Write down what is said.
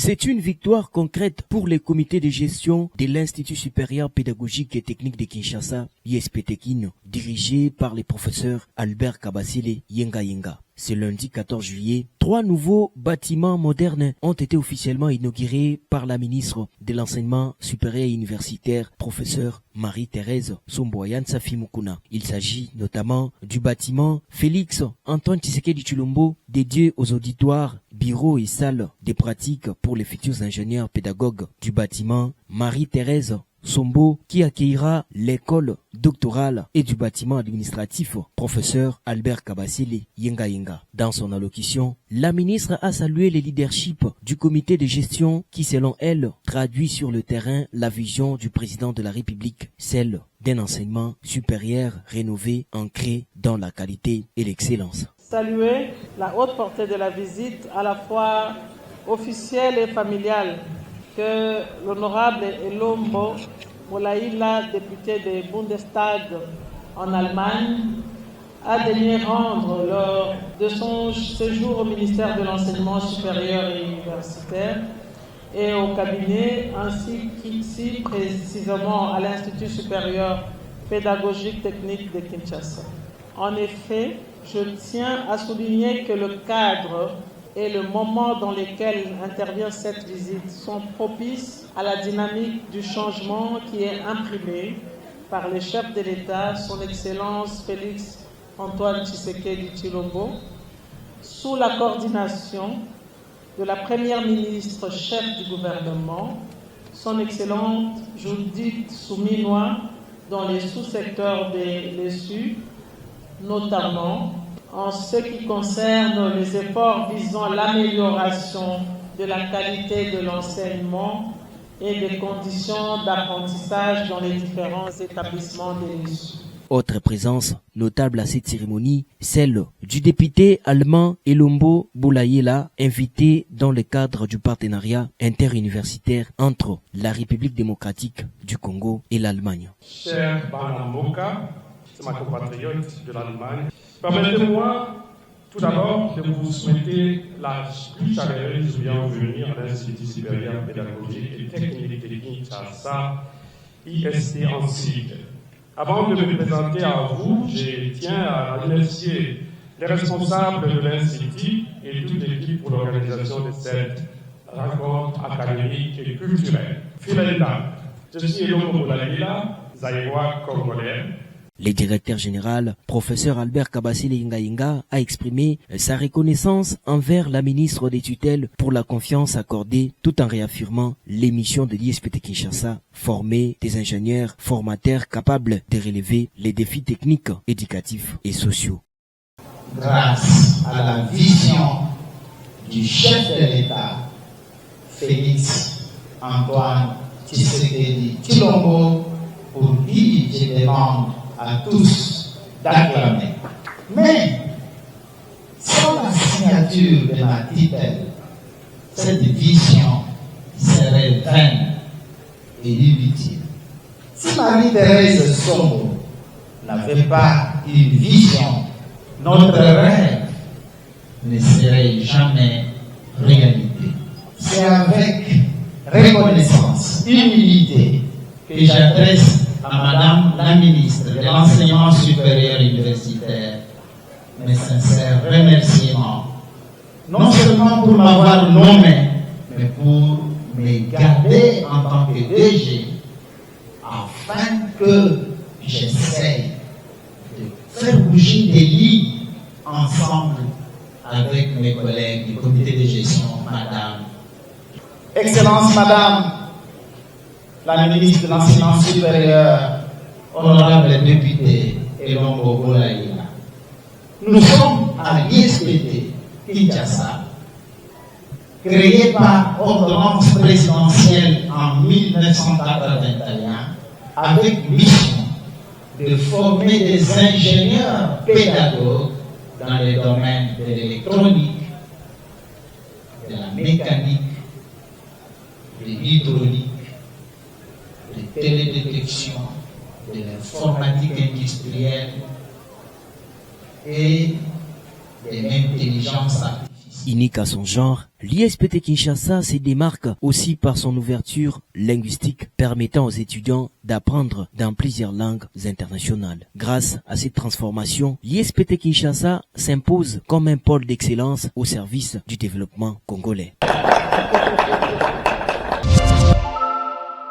C'est une victoire concrète pour les comités de gestion de l'Institut supérieur pédagogique et technique de Kinshasa, ISP-Tekin, dirigé par les professeurs Albert Kabasile Yenga Yenga. Ce lundi 14 juillet, 3 nouveaux bâtiments modernes ont été officiellement inaugurés par la ministre de l'Enseignement supérieur et universitaire, professeure Marie-Thérèse Somboyan Safimukuna. Il s'agit notamment du bâtiment Félix Antoine Tshisekedi Tshilombo, dédié aux auditoires, bureaux et salles de pratique pour les futurs ingénieurs pédagogues, du bâtiment Marie-Thérèse Sombo qui accueillera l'école doctorale, et du bâtiment administratif professeur Albert Kabasile Yenga Yenga. Dans son allocution, la ministre a salué le leadership du comité de gestion qui, selon elle, traduit sur le terrain la vision du président de la République, celle d'un enseignement supérieur rénové, ancré dans la qualité et l'excellence. Saluer la haute portée de la visite, à la fois officielle et familiale, que l'honorable Elombo Moulaïla, député du Bundestag en Allemagne, a daigné rendre lors de son séjour au ministère de l'Enseignement supérieur et universitaire et au cabinet, ainsi qu'ici précisément à l'Institut supérieur pédagogique technique de Kinshasa. En effet, je tiens à souligner que le cadre et le moment dans lequel intervient cette visite sont propices à la dynamique du changement qui est imprimée par le chef de l'État, son Excellence Félix Antoine Tshisekedi Tshilombo, sous la coordination de la Première ministre chef du gouvernement, son Excellente Judith Suminwa, dans les sous-secteurs de l'ESU, notamment en ce qui concerne les efforts visant l'amélioration de la qualité de l'enseignement et des conditions d'apprentissage dans les différents établissements de l'ESU. Autre présence notable à cette cérémonie, celle du député allemand Elombo Moulaïla, invité dans le cadre du partenariat interuniversitaire entre la République démocratique du Congo et l'Allemagne. Cher Banamoka, c'est ma compatriote de l'Allemagne. Permettez-moi tout d'abord de vous souhaiter la plus chaleureuse bienvenue à l'Institut supérieur pédagogique et technique de Kinshasa, IST en sigle. Avant de me présenter à vous, je tiens à remercier les responsables de l'Institut et toute l'équipe pour l'organisation de cette rencontre académique et culturelle. Philaïda, je suis Elombo Moulaïla, Zaïrois congolais. Le directeur général, professeur Albert Kabasile Yenga Yenga, a exprimé sa reconnaissance envers la ministre des tutelles pour la confiance accordée, tout en réaffirmant les missions de l'ISP Kinshasa, former des ingénieurs formateurs capables de relever les défis techniques, éducatifs et sociaux. Grâce à la vision du chef de l'État, Félix Antoine Tshisekedi Tshilombo, pour qui je demande à tous d'acclamer. Mais sans la signature de ma tutelle, cette vision serait vaine et inutile. Si Marie-Thérèse Sombo n'avait pas une vision, notre rêve ne serait jamais réalité. C'est avec reconnaissance, humilité que j'adresse à Madame la ministre de l'Enseignement supérieur universitaire mes sincères remerciements, non seulement pour m'avoir nommé, mais pour me garder en tant que DG, afin que j'essaye de faire bouger des lignes ensemble avec mes collègues du comité de gestion, Madame. Excellence, Madame la ministre de l'Enseignement supérieur, honorable député Elombo Moulaïla. Nous sommes à l'ISPT Kinshasa, créé par ordonnance présidentielle en 1981, avec mission de former des ingénieurs pédagogues dans les domaines de l'électronique, de la mécanique, de l'hydraulique, de télédétection, de l'informatique industrielle et de l'intelligence artificielle. Unique à son genre, l'ISPT Kinshasa se démarque aussi par son ouverture linguistique permettant aux étudiants d'apprendre dans plusieurs langues internationales. Grâce à cette transformation, l'ISPT Kinshasa s'impose comme un pôle d'excellence au service du développement congolais.